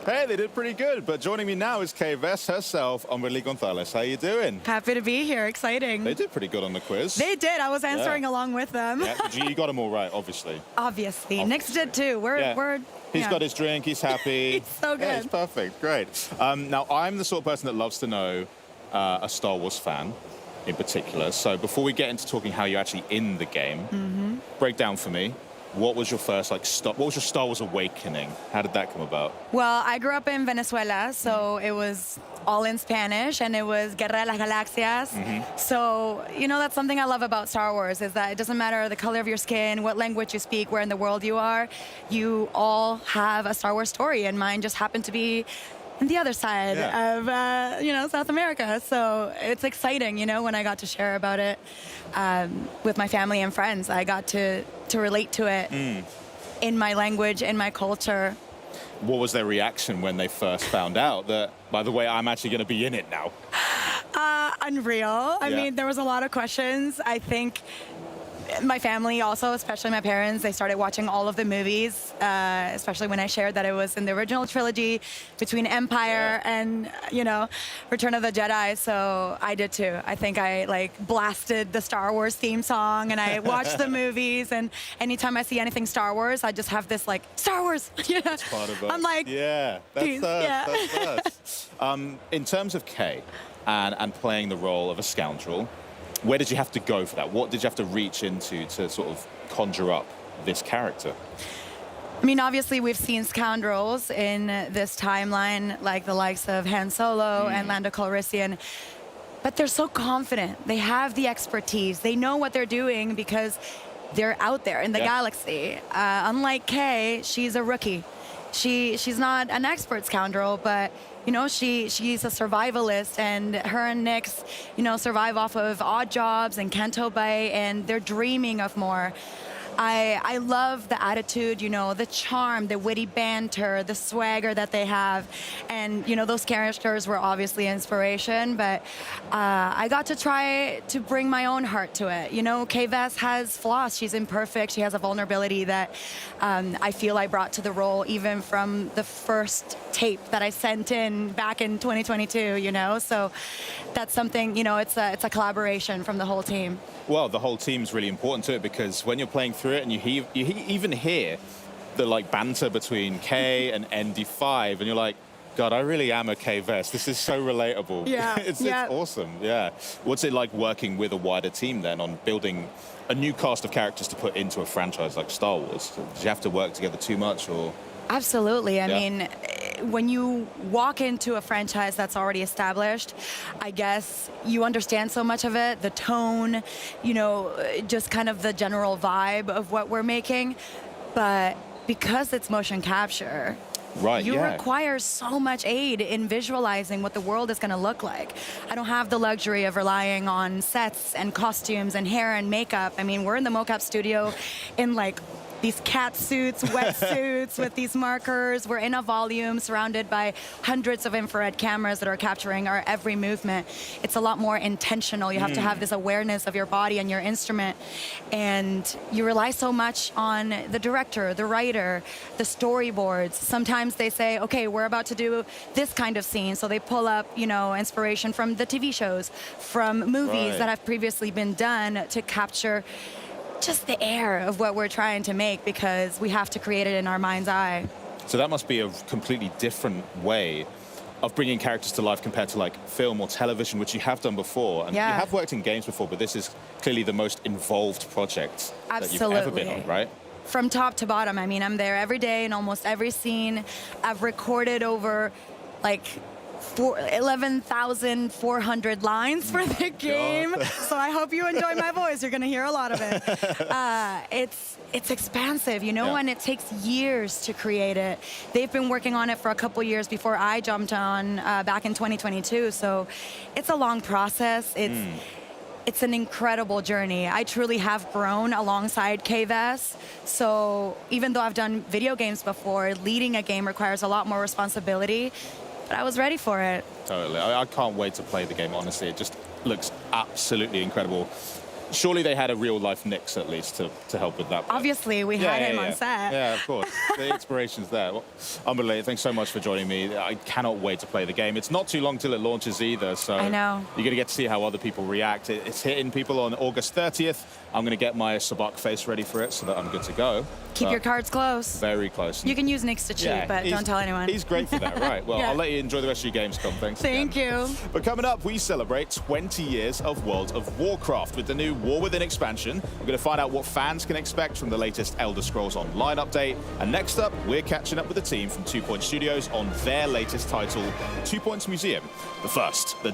Hey, they did pretty good. But joining me now is Kay Vess herself, Humberly González. How you doing? Happy to be here. Exciting. They did pretty good on the quiz. They did. I was answering along with them. Yeah, you got them all right, obviously. Obviously. Nick's did too. He's got his drink. He's happy. He's so good. Yeah, he's perfect. Great. Now, I'm the sort of person that loves to know a Star Wars fan in particular. So before we get into talking how you're actually in the game, break down for me. What was your first, what was your Star Wars awakening? How did that come about? Well, I grew up in Venezuela, so it was all in Spanish, and it was Guerra de las Galaxias. So, you know, that's something I love about Star Wars, is that it doesn't matter the color of your skin, what language you speak, where in the world you are, you all have a Star Wars story, and mine just happened to be on the other side of, you know, South America. So it's exciting, you know, when I got to share about it with my family and friends. I got to relate to it in my language, in my culture. What was their reaction when they first found out that, by the way, I'm actually going to be in it now? Unreal. I mean, there was a lot of questions. I think my family also, especially my parents, they started watching all of the movies, especially when I shared that it was in the original trilogy between Empire and, you know, Return of the Jedi. So I did too. I think I blasted the Star Wars theme song, and I watched the movies, and anytime I see anything Star Wars, I just have this Star Wars. That's part of it. I'm like, yeah, that's in terms of Kay and playing the role of a scoundrel, where did you have to go for that? What did you have to reach into to sort of conjure up this character? I mean, obviously, we've seen scoundrels in this timeline, like the likes of Han Solo and Lando Calrissian, but they're so confident. They have the expertise. They know what they're doing because they're out there in the galaxy. Unlike Kay, she's a rookie. She's not an expert scoundrel, but you know, she's a survivalist, and her and Nyx, you know, survive off of odd jobs and Canto Bay, and they're dreaming of more. I love the attitude, you know, the charm, the witty banter, the swagger that they have. And, you know, those characters were obviously inspiration, but I got to try to bring my own heart to it. You know, Kay Vess has flaws. She's imperfect. She has a vulnerability that I feel I brought to the role even from the first tape that I sent in back in 2022, you know? So that's something, you know, it's a collaboration from the whole team. Well, the whole team's really important to it, because when you're playing through it and you even hear the banter between Kay and ND5, and you're like, God, I really am a Kay Vess. This is so relatable. Yeah, it's awesome. Yeah. What's it like working with a wider team then on building a new cast of characters to put into a franchise like Star Wars? Did you have to work together too much, or? Absolutely. I mean, when you walk into a franchise that's already established, I guess you understand so much of it, the tone, you know, just kind of the general vibe of what we're making. But because it's motion capture, you require so much aid in visualizing what the world is going to look like. I don't have the luxury of relying on sets and costumes and hair and makeup. I mean, we're in the mocap studio in these cat suits, wetsuits with these markers. We're in a volume surrounded by hundreds of infrared cameras that are capturing our every movement. It's a lot more intentional. You have to have this awareness of your body and your instrument. And you rely so much on the director, the writer, the storyboards. Sometimes they say, okay, we're about to do this kind of scene. So they pull up, you know, inspiration from the TV shows, from movies that have previously been done to capture just the air of what we're trying to make, because we have to create it in our mind's eye. So that must be a completely different way of bringing characters to life compared to film or television, which you have done before. And you have worked in games before, but this is clearly the most involved project that you've ever been on, right? From top to bottom. I mean, I'm there every day in almost every scene. I've recorded over 11,400 lines for the game. So I hope you enjoy my voice. You're going to hear a lot of it. It's expansive, you know, and it takes years to create it. They've been working on it for a couple years before I jumped on back in 2022. So it's a long process. It's an incredible journey. I truly have grown alongside Kay Vess. So even though I've done video games before, leading a game requires a lot more responsibility. But I was ready for it. Totally. I can't wait to play the game, honestly. It just looks absolutely incredible. Surely they had a real-life Nyx at least to help with that. Obviously, we had him on set. Yeah, of course. The inspiration's there. Well, Humberly, thanks so much for joining me. I cannot wait to play the game. It's not too long till it launches either, so I know. you're going to get to see how other people react. It's hitting people on August 30th. I'm going to get my Sabak face ready for it so that I'm good to go. Keep your cards close. Very close. You can use Nyx to cheat, but don't tell anyone. He's great for that, right? Well, I'll let you enjoy the rest of your Gamescom. Thanks Thank again. you. But coming up, we celebrate 20 years of World of Warcraft with the new War Within expansion. We're going to find out what fans can expect from the latest Elder Scrolls Online update. And next up, we're catching up with the team from 2 Point Studios on their latest title, 2 Points Museum. But first, the